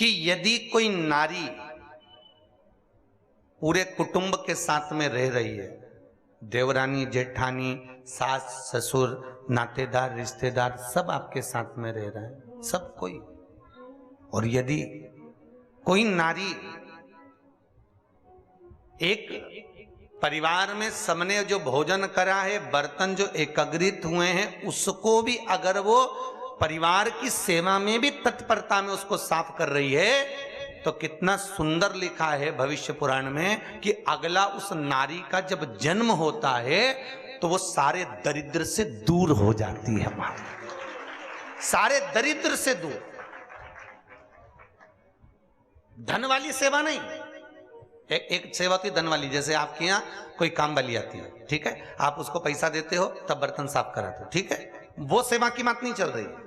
कि यदि कोई नारी पूरे कुटुंब के साथ में रह रही है, देवरानी जेठानी सास ससुर नातेदार रिश्तेदार सब आपके साथ में रह रहे हैं, सब कोई, और यदि कोई नारी एक परिवार में सबने जो भोजन करा है, बर्तन जो एकत्रित हुए हैं, उसको भी अगर वो परिवार की सेवा में भी तत्परता में उसको साफ कर रही है, तो कितना सुंदर लिखा है भविष्य पुराण में कि अगला उस नारी का जब जन्म होता है तो वो सारे दरिद्र से दूर हो जाती है। सारे दरिद्र से दूर। धन वाली सेवा नहीं, एक सेवा होती धन वाली, जैसे आपके यहां कोई काम वाली आती है, ठीक है, आप उसको पैसा देते हो तब बर्तन साफ कराते हो, ठीक है, वो सेवा की बात नहीं चल रही है।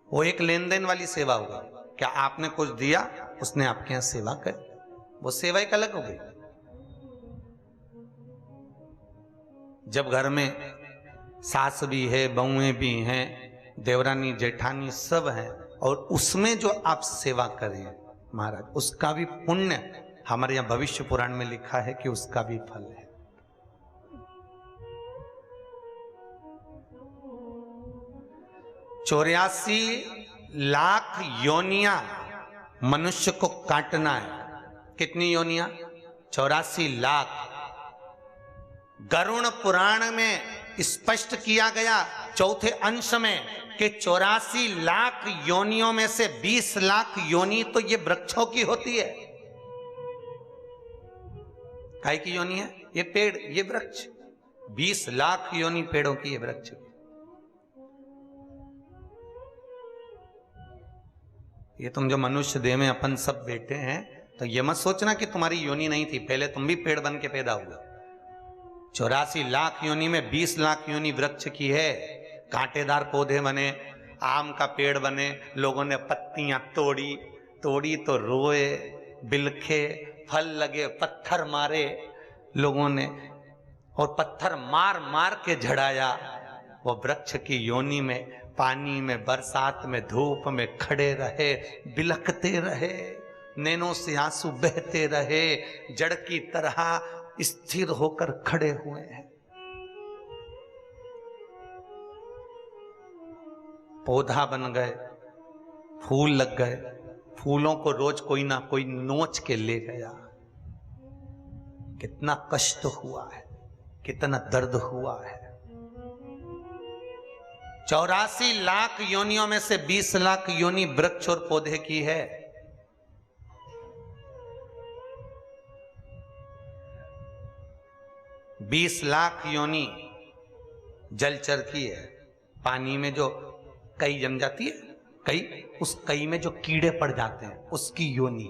वो एक लेन देन वाली सेवा होगी, क्या आपने कुछ दिया उसने आपके यहां सेवा करी, वो सेवा एक अलग हो गई। जब घर में सास भी है, बहुएं भी हैं, देवरानी जेठानी सब हैं, और उसमें जो आप सेवा करें महाराज, उसका भी पुण्य हमारे यहां भविष्य पुराण में लिखा है कि उसका भी फल है। 84 लाख योनियां मनुष्य को काटना है। कितनी योनियां? 84 लाख। गरुड़ पुराण में स्पष्ट किया गया चौथे अंश में कि 84 लाख योनियों में से 20 लाख योनि तो ये वृक्षों की होती है। काय की योनि है? ये पेड़, ये वृक्ष। 20 लाख योनि पेड़ों की, ये वृक्ष। ये तुम जो मनुष्य देह में अपन सब बैठे हैं, तो ये मत सोचना कि तुम्हारी योनि नहीं थी, पहले तुम भी पेड़ बन के पैदा हुआ। 84 लाख योनि में 20 लाख योनि वृक्ष की है। कांटेदार पौधे बने, आम का पेड़ बने, लोगों ने पत्तियां तोड़ी तो रोए, बिलखे, फल लगे, पत्थर मारे लोगों ने, और पत्थर मार मार के झड़ाया। वो वृक्ष की योनि में, पानी में, बरसात में, धूप में खड़े रहे, बिलखते रहे, नैनों से आंसू बहते रहे, जड़ की तरह स्थिर होकर खड़े हुए हैं। पौधा बन गए, फूल लग गए, फूलों को रोज कोई ना कोई नोच के ले गया। कितना कष्ट हुआ है, कितना दर्द हुआ है। 84 लाख योनियों में से 20 लाख योनि वृक्ष और पौधे की है। बीस लाख योनि जलचर की है। पानी में जो कई जम जाती है, कई, उस कई में जो कीड़े पड़ जाते हैं उसकी योनि।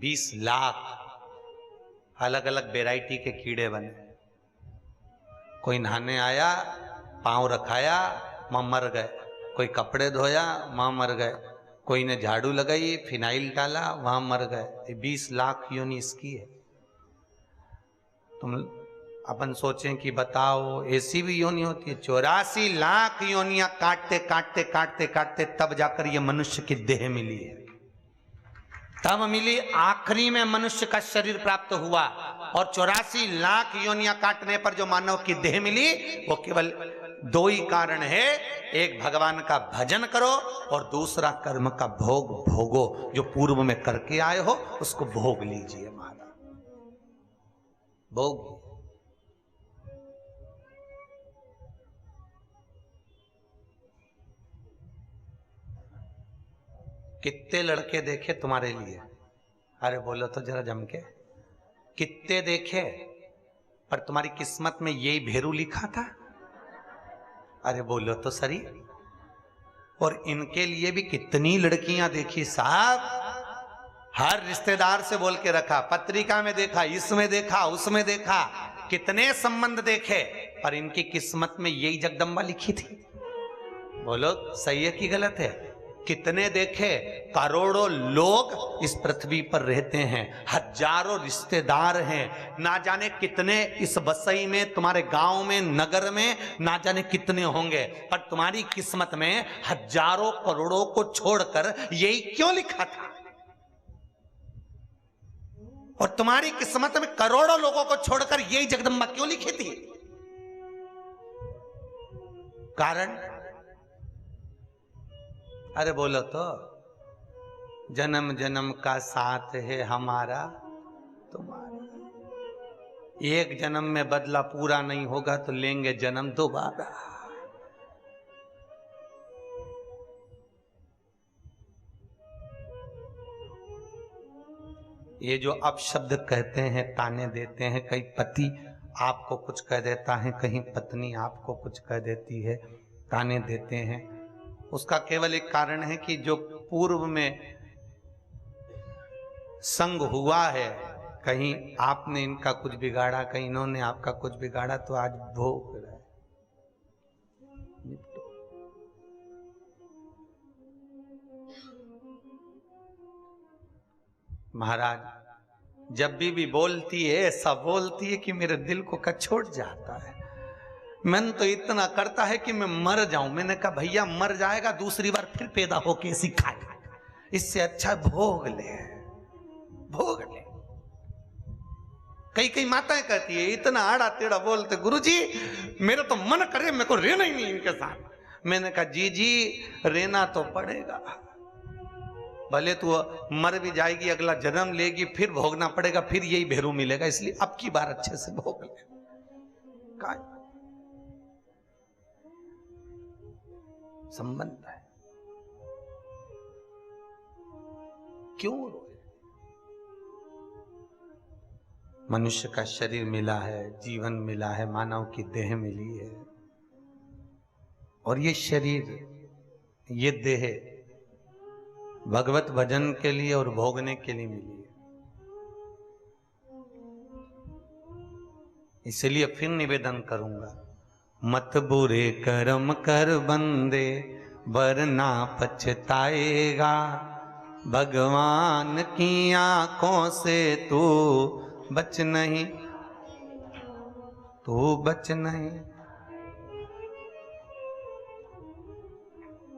20 लाख अलग अलग वैरायटी के कीड़े बने। कोई नहाने आया, पांव रखाया, मां मर गए। कोई कपड़े धोया, मां मर गए। कोई ने झाड़ू लगाई, फिनाइल डाला, वहां मर गए। 20 लाख योनि इसकी है। तुम अपन सोचें कि बताओ ऐसी भी योनि होती है? 84 लाख योनियां काटते काटते काटते काटते तब जाकर ये मनुष्य की देह मिली है। तब मिली, आखिरी में मनुष्य का शरीर प्राप्त हुआ। और 84 लाख योनियां काटने पर जो मानव की देह मिली, वो केवल दो ही कारण है। एक, भगवान का भजन करो, और दूसरा, कर्म का भोग भोगो। जो पूर्व में करके आए हो उसको भोग लीजिए महाराज, भोग। कितने लड़के देखे तुम्हारे लिए? अरे बोलो तो जरा जम के। कितने देखे, पर तुम्हारी किस्मत में यही भेरू लिखा था? अरे बोलो तो सही। और इनके लिए भी कितनी लड़कियां देखी साहब। हर रिश्तेदार से बोल के रखा, पत्रिका में देखा, इसमें देखा, उसमें देखा, कितने संबंध देखे, पर इनकी किस्मत में यही जगदम्बा लिखी थी। बोलो सही है कि गलत है? कितने देखे, करोड़ों लोग इस पृथ्वी पर रहते हैं, हजारों रिश्तेदार हैं, ना जाने कितने इस वसई में, तुम्हारे गांव में, नगर में ना जाने कितने होंगे, पर तुम्हारी किस्मत में हजारों करोड़ों को छोड़कर यही क्यों लिखा था? और तुम्हारी किस्मत में करोड़ों लोगों को छोड़कर यही जगदम्बा क्यों लिखी थी? कारण? अरे बोलो तो। जन्म जन्म का साथ है हमारा तुम्हारा, एक जन्म में बदला पूरा नहीं होगा तो लेंगे जन्म दोबारा। ये जो अपशब्द कहते हैं, ताने देते हैं, कई पति आपको कुछ कह देता है, कहीं पत्नी आपको कुछ कह देती है, ताने देते हैं, उसका केवल एक कारण है कि जो पूर्व में संग हुआ है, कहीं आपने इनका कुछ बिगाड़ा, कहीं इन्होंने आपका कुछ बिगाड़ा, तो आज भोग रहा है। महाराज जब भी बोलती है, ऐसा बोलती है कि मेरे दिल को कचोट जाता है। मन तो इतना करता है कि मैं मर जाऊं। मैंने कहा भैया मर जाएगा, दूसरी बार फिर पैदा होके सिखाए, इससे अच्छा भोग ले, भोग ले। कई माताएं कहती है, इतना आड़ा टेढ़ा बोलते, गुरुजी मेरा तो मन करे, मेरे को रहना ही नहीं इनके साथ। मैंने कहा जी रहना तो पड़ेगा, भले तू मर भी जाएगी, अगला जन्म लेगी, फिर भोगना पड़ेगा, फिर यही भेरू मिलेगा, इसलिए अब की बार अच्छे से भोग ले। संबंध है, क्यों रोए? मनुष्य का शरीर मिला है, जीवन मिला है, मानव की देह मिली है, और ये शरीर, ये देह भगवत भजन के लिए और भोगने के लिए मिली है। इसलिए फिर निवेदन करूंगा, मत बुरे कर्म कर बंदे, वरना पछताएगा, भगवान की आंखों से तू बच नहीं, तू बच नहीं।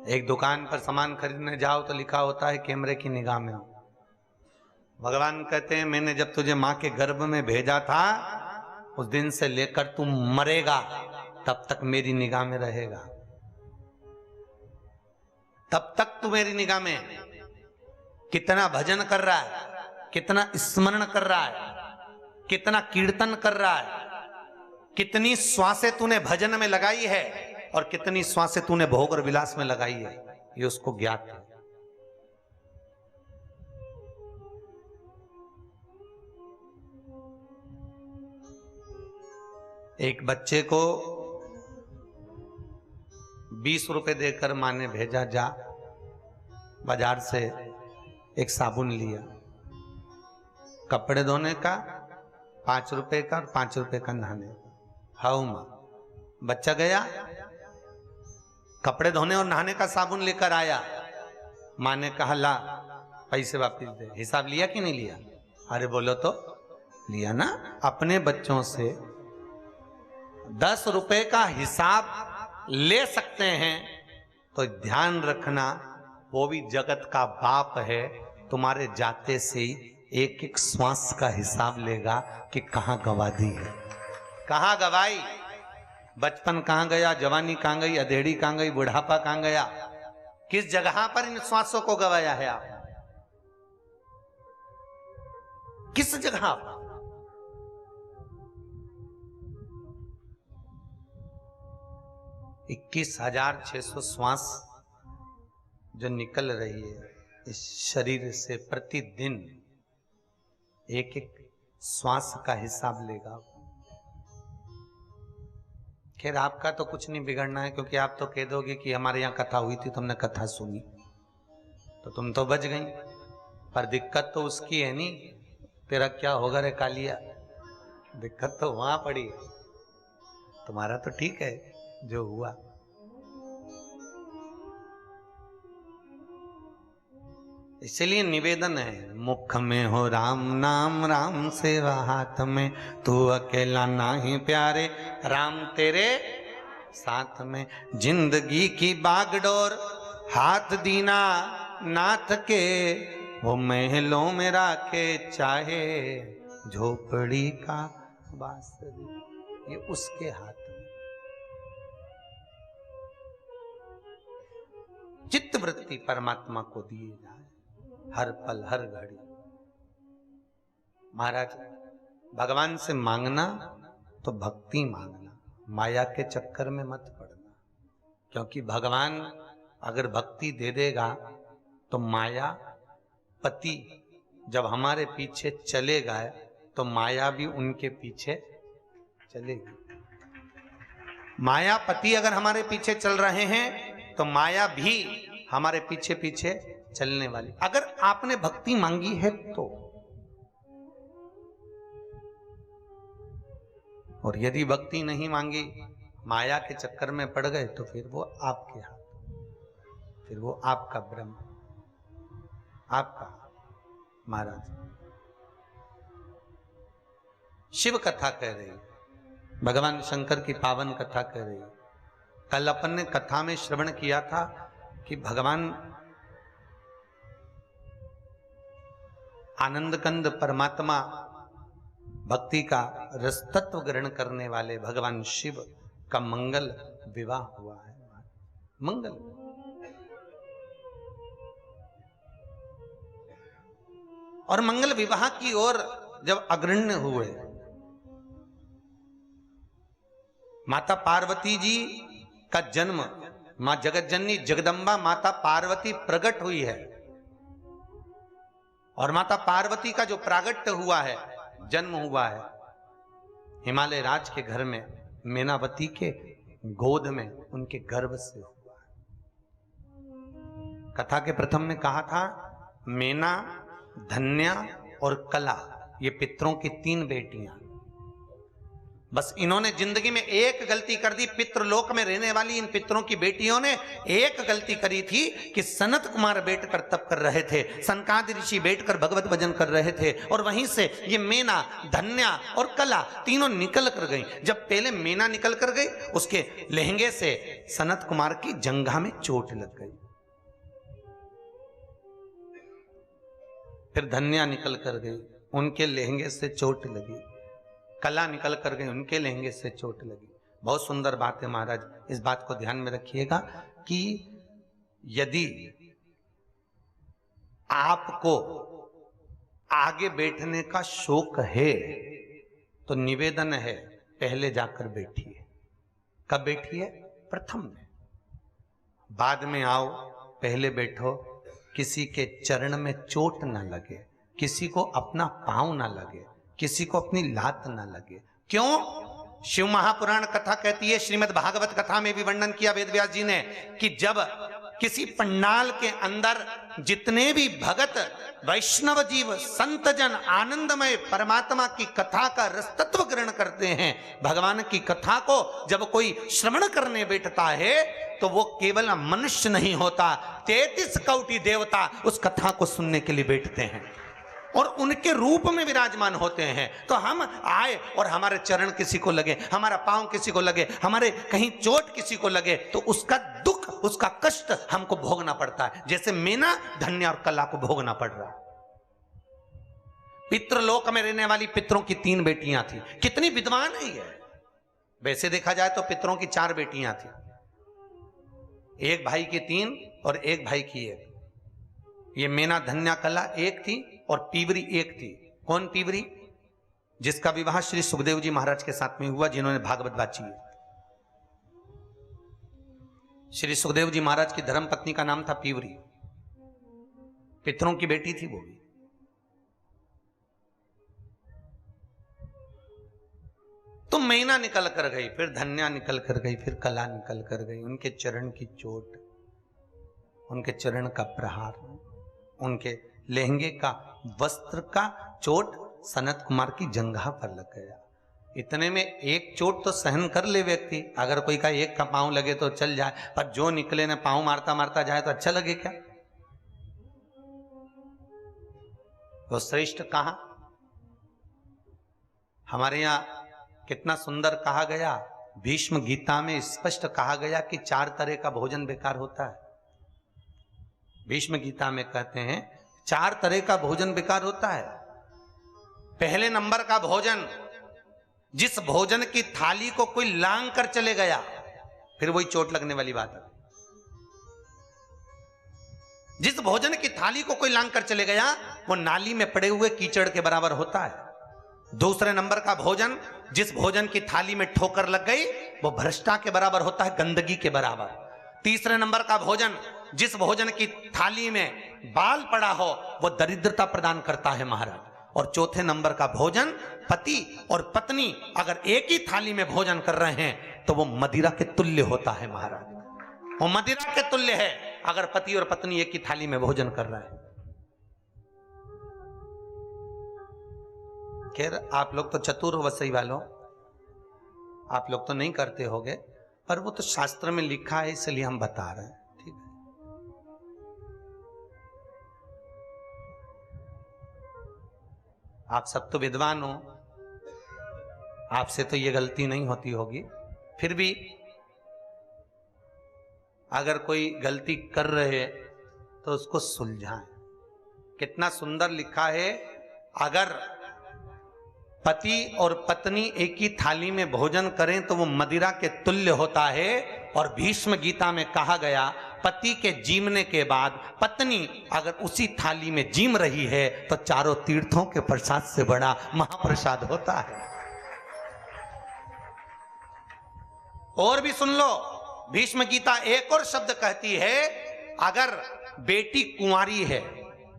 एक दुकान पर सामान खरीदने जाओ तो लिखा होता है कैमरे की निगाह में हो। भगवान कहते हैं मैंने जब तुझे मां के गर्भ में भेजा था, उस दिन से लेकर तू मरेगा तब तक मेरी निगाह में रहेगा, तब तक तू मेरी निगाह में। कितना भजन कर रहा है, कितना स्मरण कर रहा है, कितना कीर्तन कर रहा है, कितनी श्वासें तूने भजन में लगाई है और कितनी श्वासें तूने भोग और विलास में लगाई है, ये उसको ज्ञात है। एक बच्चे को 20 रुपए देकर मां ने भेजा, जा बाजार से एक साबुन लिया, कपड़े धोने का 5 रुपए का और 5 रुपए का नहाने का। हाउ मां, बच्चा गया कपड़े धोने और नहाने का साबुन लेकर आया, मां ने कहा ला पैसे वापिस दे। हिसाब लिया कि नहीं लिया? अरे बोलो तो, लिया ना। अपने बच्चों से 10 रुपए का हिसाब ले सकते हैं तो ध्यान रखना, वो भी जगत का बाप है, तुम्हारे जाते से ही एक एक श्वास का हिसाब लेगा कि कहां गवा दी है, कहां गवाई, बचपन कहां गया, जवानी कहां गई, अधेड़ी कहां गई, बुढ़ापा कहां गया, किस जगह पर इन श्वासों को गवाया है आप, किस जगह पर? 21,600 श्वास जो निकल रही है इस शरीर से प्रतिदिन, एक एक श्वास का हिसाब लेगा। खैर आपका तो कुछ नहीं बिगड़ना है, क्योंकि आप तो कह दोगे कि हमारे यहाँ कथा हुई थी, तुमने कथा सुनी तो तुम तो बच गई, पर दिक्कत तो उसकी है नहीं, तेरा क्या होगा रे कालिया, दिक्कत तो वहां पड़ी, तुम्हारा तो ठीक है जो हुआ। इसलिए निवेदन है, मुख में हो राम नाम, राम सेवा हाथ में, तू अकेला नाही प्यारे, राम तेरे साथ में। जिंदगी की बागडोर हाथ दीना नाथ के, वो महलों में राखे चाहे झोपड़ी का बांसुरी, ये उसके हाथ में। चित्त वृत्ति परमात्मा को दिए जाए हर पल हर घड़ी। महाराज भगवान से मांगना तो भक्ति मांगना, माया के चक्कर में मत पड़ना, क्योंकि भगवान अगर भक्ति दे देगा तो माया पति जब हमारे पीछे चलेगा तो माया भी उनके पीछे चलेगी। मायापति अगर हमारे पीछे चल रहे हैं तो माया भी हमारे पीछे पीछे चलने वाली। अगर आपने भक्ति मांगी है तो, और यदि भक्ति नहीं मांगी, माया के चक्कर में पड़ गए, तो फिर वो आपके हाथ, फिर वो आपका ब्रह्म, आपका। महाराज शिव कथा कह रही, भगवान शंकर की पावन कथा कह रही। कल अपन ने कथा में श्रवण किया था कि भगवान आनंद कंद परमात्मा भक्ति का रस तत्व ग्रहण करने वाले भगवान शिव का मंगल विवाह हुआ है। मंगल और मंगल विवाह की ओर जब अग्रण्य हुए, माता पार्वती जी का जन्म, मां जगतजननी जगदम्बा माता पार्वती प्रकट हुई है, और माता पार्वती का जो प्रागट्य हुआ है, जन्म हुआ है, हिमालय राज के घर में, मेनावती के गोद में, उनके गर्भ से हुआ है। कथा के प्रथम में कहा था मेना, धन्या और कला, ये पितरों की 3 बेटियां। बस इन्होंने जिंदगी में एक गलती कर दी। पितृलोक में रहने वाली इन पितरों की बेटियों ने एक गलती करी थी कि सनत कुमार बैठकर तप कर रहे थे, सनकादि ऋषि बैठकर भगवत भजन कर रहे थे, और वहीं से ये मेना, धन्या और कला तीनों निकल कर गई। जब पहले मेना निकल कर गई, उसके लहंगे से सनत कुमार की जंघा में चोट लग गई। फिर धन्या निकल कर गई, उनके लहंगे से चोट लगी। कला निकल कर गई, उनके लहंगे से चोट लगी। बहुत सुंदर बात है महाराज, इस बात को ध्यान में रखिएगा कि यदि आपको आगे बैठने का शौक है तो निवेदन है, पहले जाकर बैठिए। कब बैठिए? प्रथम में। बाद में आओ, पहले बैठो। किसी के चरण में चोट ना लगे, किसी को अपना पांव ना लगे, किसी को अपनी लात ना लगे। क्यों? शिव महापुराण कथा कहती है, श्रीमद् भागवत कथा में भी वर्णन किया वेदव्यास जी ने, कि जब किसी पंडाल के अंदर जितने भी भगत वैष्णव जीव संत जन आनंदमय परमात्मा की कथा का रस तत्व ग्रहण करते हैं, भगवान की कथा को जब कोई श्रवण करने बैठता है तो वो केवल मनुष्य नहीं होता, 33 कोटि देवता उस कथा को सुनने के लिए बैठते हैं और उनके रूप में विराजमान होते हैं। तो हम आए और हमारे चरण किसी को लगे, हमारा पांव किसी को लगे, हमारे कहीं चोट किसी को लगे, तो उसका दुख, उसका कष्ट हमको भोगना पड़ता है, जैसे मेना, धन्या और कला को भोगना पड़ रहा है। पितृलोक में रहने वाली पितरों की 3 बेटियां थी। कितनी विद्वान है ये। वैसे देखा जाए तो पितरों की 4 बेटियां थी, एक भाई की 3 और एक भाई की 1। ये मेना, धन्या, कला एक थी और पीवरी एक थी। कौन पीवरी? जिसका विवाह श्री सुखदेव जी महाराज के साथ में हुआ, जिन्होंने भागवत बाची है। श्री सुखदेव जी महाराज की धर्मपत्नी का नाम था पीवरी, पितरों की बेटी थी वो भी। तो मैना निकल कर गई, फिर धन्या निकल कर गई, फिर कला निकल कर गई। उनके चरण की चोट, उनके चरण का प्रहार, उनके लहंगे का, वस्त्र का चोट सनत कुमार की जंघा पर लग गया। इतने में एक चोट तो सहन कर ले व्यक्ति, अगर कोई का एक का पांव लगे तो चल जाए, पर जो निकले ने पांव मारता मारता जाए तो अच्छा लगे क्या? वो श्रेष्ठ कहा? हमारे यहाँ कितना सुंदर कहा गया, भीष्म गीता में स्पष्ट कहा गया कि 4 तरह का भोजन बेकार होता है। भीष्म गीता में कहते हैं 4 तरह का भोजन बेकार होता है। पहले नंबर का भोजन, जिस भोजन की थाली को कोई लांग कर चले गया, फिर वही चोट लगने वाली बात है। जिस भोजन की थाली को कोई लांग कर चले गया वो नाली में पड़े हुए कीचड़ के बराबर होता है। दूसरे नंबर का भोजन, जिस भोजन की थाली में ठोकर लग गई वो भ्रष्टा के बराबर होता है, गंदगी के बराबर। तीसरे नंबर का भोजन, जिस भोजन की थाली में बाल पड़ा हो वो दरिद्रता प्रदान करता है महाराज। और चौथे नंबर का भोजन, पति और पत्नी अगर एक ही थाली में भोजन कर रहे हैं तो वो मदिरा के तुल्य होता है महाराज। वो मदिरा के तुल्य है अगर पति और पत्नी एक ही थाली में भोजन कर रहे हैं। खैर आप लोग तो चतुर वसई वालों, आप लोग तो नहीं करते होगे, पर वो तो शास्त्र में लिखा है इसलिए हम बता रहे हैं, ठीक है। आप सब तो विद्वान हो, आपसे तो ये गलती नहीं होती होगी, फिर भी अगर कोई गलती कर रहे तो उसको सुलझाएं। कितना सुंदर लिखा है, अगर पति और पत्नी एक ही थाली में भोजन करें तो वो मदिरा के तुल्य होता है। और भीष्म गीता में कहा गया, पति के जीमने के बाद पत्नी अगर उसी थाली में जीम रही है तो चारों तीर्थों के प्रसाद से बड़ा महाप्रसाद होता है। और भी सुन लो, भीष्म गीता एक और शब्द कहती है, अगर बेटी कुंवारी है,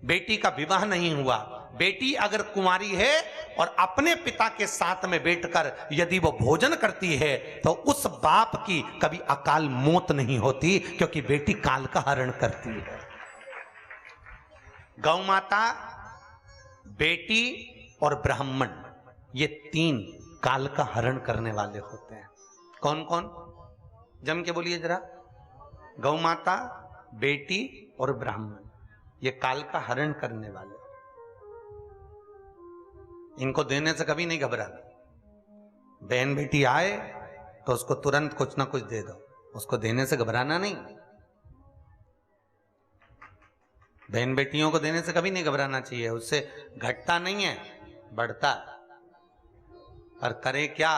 बेटी का विवाह नहीं हुआ, बेटी अगर कुंवारी है और अपने पिता के साथ में बैठकर यदि वो भोजन करती है तो उस बाप की कभी अकाल मौत नहीं होती, क्योंकि बेटी काल का हरण करती है। गौ माता, बेटी और ब्राह्मण, ये 3 काल का हरण करने वाले होते हैं। कौन कौन? जम के बोलिए जरा। गौ माता, बेटी और ब्राह्मण, ये काल का हरण करने वाले। इनको देने से कभी नहीं घबराना। बहन बेटी आए तो उसको तुरंत कुछ ना कुछ दे दो, उसको देने से घबराना नहीं। बहन बेटियों को देने से कभी नहीं घबराना चाहिए, उससे घटता नहीं है, बढ़ता है। और करे क्या,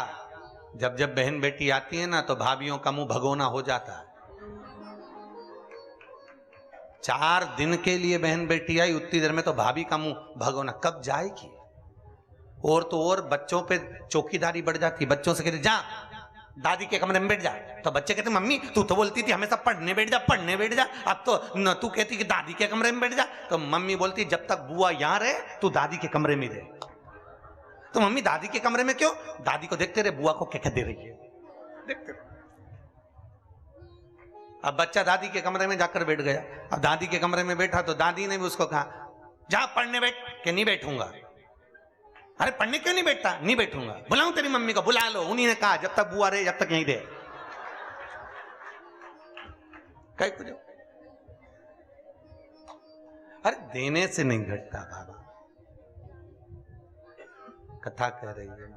जब जब बहन बेटी आती है ना तो भाभियों का मुंह भगोना हो जाता है। 4 दिन के लिए बहन बेटी आई, उतनी देर में तो भाभी का मुंह भगोना, कब जाएगी। और तो और बच्चों पे चौकीदारी बढ़ जाती है। बच्चों से कहते जा दादी के कमरे में बैठ जा, तो बच्चे कहते मम्मी तू तो बोलती थी हमेशा पढ़ने बैठ जा, पढ़ने बैठ जा, अब तो न तू कहती कि दादी के कमरे में बैठ जा। तो मम्मी बोलती जब तक बुआ यहां रहे तू दादी के कमरे में रहे। तो मम्मी दादी के कमरे में क्यों? दादी को देखते रहे बुआ को क्या दे रही है, देखते रहे। अब बच्चा दादी के कमरे में जाकर बैठ गया। अब दादी के कमरे में बैठा तो दादी ने भी उसको कहा जा पढ़ने बैठ, के नहीं बैठूंगा। अरे पढ़ने क्यों नहीं बैठता? नहीं बैठूंगा। बुलाऊं तेरी मम्मी को? बुला लो। उन्हीं ने कहा जब तक बुआ रहे जब तक यहीं रहे। कहीं कुछ अरे देने से नहीं घटता बाबा, कथा कह रही है,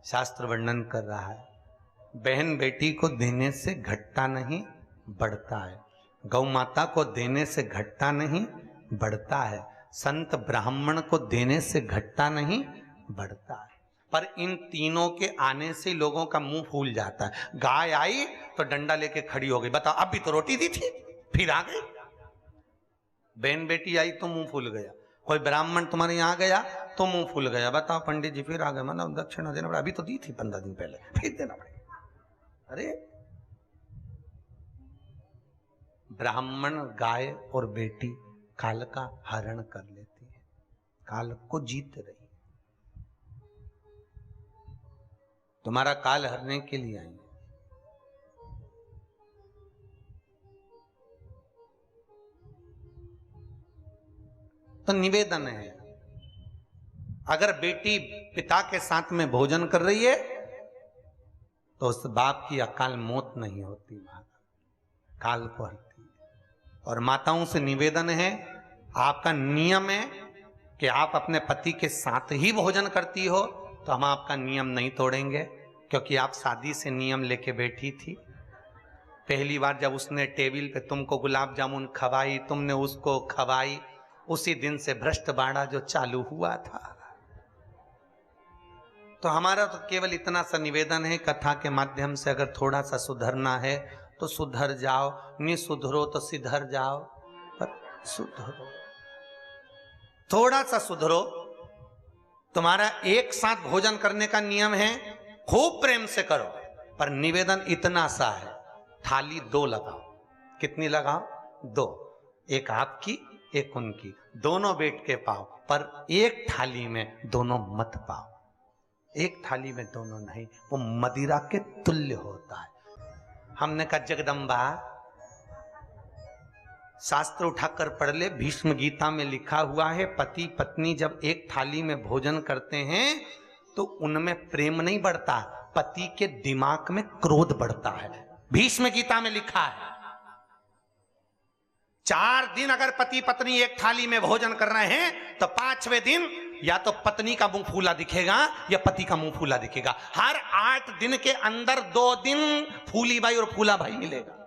शास्त्र वर्णन कर रहा है। बहन बेटी को देने से घटता नहीं, बढ़ता है। गौ माता को देने से घटता नहीं, बढ़ता है। संत ब्राह्मण को देने से घटता नहीं, बढ़ता है। पर इन तीनों के आने से लोगों का मुंह फूल जाता है। गाय आई तो डंडा लेके खड़ी हो गई, बताओ अब भी तो रोटी दी थी, फिर आ गई। बहन बेटी आई तो मुंह फूल गया। कोई ब्राह्मण तुम्हारे यहाँ गया तो मुंह फूल गया, बताओ पंडित जी फिर आ गए, मतलब दक्षिणा देना पड़ा, अभी तो दी थी 15 दिन पहले, फिर देना पड़ेगा। अरे ब्राह्मण, गाय और बेटी काल का हरण कर लेती है, काल को जीत रही। तुम्हारा काल हरने के लिए आई। तो निवेदन है, अगर बेटी पिता के साथ में भोजन कर रही है तो उस बाप की अकाल मौत नहीं होती, काल को हरती है। और माताओं से निवेदन है, आपका नियम है कि आप अपने पति के साथ ही भोजन करती हो, तो हम आपका नियम नहीं तोड़ेंगे, क्योंकि आप शादी से नियम लेके बैठी थी। पहली बार जब उसने टेबल पे तुमको गुलाब जामुन खवाई, तुमने उसको खवाई, उसी दिन से भ्रष्ट बाड़ा जो चालू हुआ था। तो हमारा तो केवल इतना सा निवेदन है, कथा के माध्यम से अगर थोड़ा सा सुधरना है तो सुधर जाओ, नहीं सुधरो तो सिधर जाओ, पर सुधरो, थोड़ा सा सुधरो। तुम्हारा एक साथ भोजन करने का नियम है, खूब प्रेम से करो, पर निवेदन इतना सा है, थाली 2 लगाओ। कितनी लगाओ? 2। एक आपकी, एक उनकी, दोनों बैठ के पाओ, पर एक थाली में दोनों मत पाओ। एक थाली में दोनों नहीं, वो मदिरा के तुल्य होता है। हमने कहा जगदम्बा, शास्त्र उठाकर पढ़ ले, भीष्म गीता में लिखा हुआ है, पति पत्नी जब एक थाली में भोजन करते हैं तो उनमें प्रेम नहीं बढ़ता, पति के दिमाग में क्रोध बढ़ता है। भीष्म गीता में लिखा है। 4 दिन अगर पति पत्नी एक थाली में भोजन कर रहे हैं तो 5वें दिन या तो पत्नी का मुंह फूला दिखेगा या पति का मुंह फूला दिखेगा। हर 8 दिन के अंदर 2 दिन फूली बाई और फूला भाई मिलेगा।